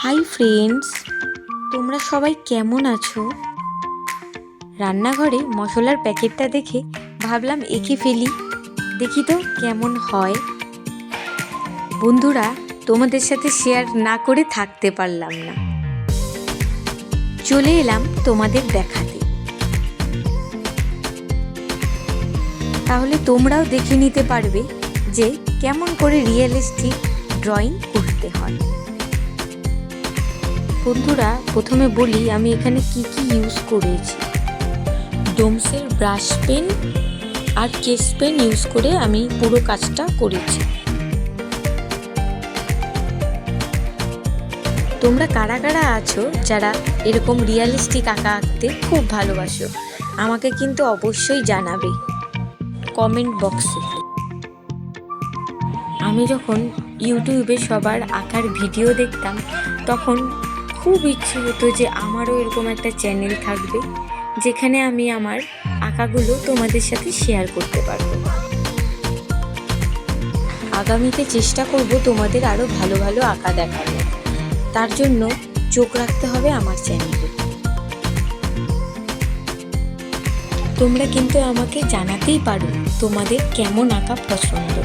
Hi friends, তোমরা সবাই কেমন আছো? রান্নাঘরে মশলার প্যাকেটটা দেখে ভাবলাম এঁকে ফেলি, দেখি তো কেমন হয়। বন্ধুরা, তোমাদের সাথে শেয়ার না করে থাকতে পারলাম না, চলে এলাম তোমাদের দেখাতে। তাহলে তোমরাও দেখে নিতে পারবে যে কেমন করে রিয়েলিস্টিক ড্রয়িং করতে হয়। বন্ধুরা, প্রথমে বলি আমি এখানে কি কি ইউজ করেছি। ডোমসের ব্রাশ পেন আর কেস পেন ইউজ করে আমি পুরো কাজটা করেছি। তোমরা কারা কারা আছো যারা এরকম রিয়েলিস্টিক আঁকা আঁকতে খুব ভালোবাসো, আমাকে কিন্তু অবশ্যই জানাবে কমেন্ট বক্সে। আমি যখন ইউটিউবে সবার আঁকার ভিডিও দেখতাম তখন খুব ইচ্ছে হতো যে আমারও এরকম একটা চ্যানেল থাকবে যেখানে আমি আমার আঁকাগুলো তোমাদের সাথে শেয়ার করতে পারবো। আগামীতে চেষ্টা করব তোমাদের আরও ভালো ভালো আঁকা দেখাবো, তার জন্য চোখ রাখতে হবে আমার চ্যানেলে। তোমরা কিন্তু আমাকে জানাতেই পারো তোমাদের কেমন আঁকা পছন্দ।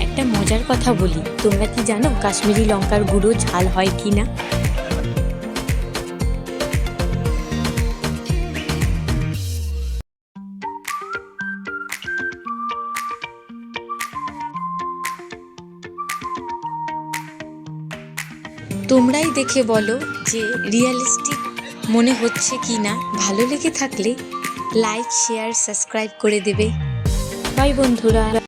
একটা মজার কথা বলি, তোমরা কি জানো কাশ্মীরি লঙ্কার গুঁড়ো ঝাল হয় কি না? তোমরাই দেখে বলো যে রিয়েলিস্টিক মনে হচ্ছে কি না। ভালো লেগে থাকলে লাইক, শেয়ার, সাবস্ক্রাইব করে দেবে। বাই বন্ধুরা।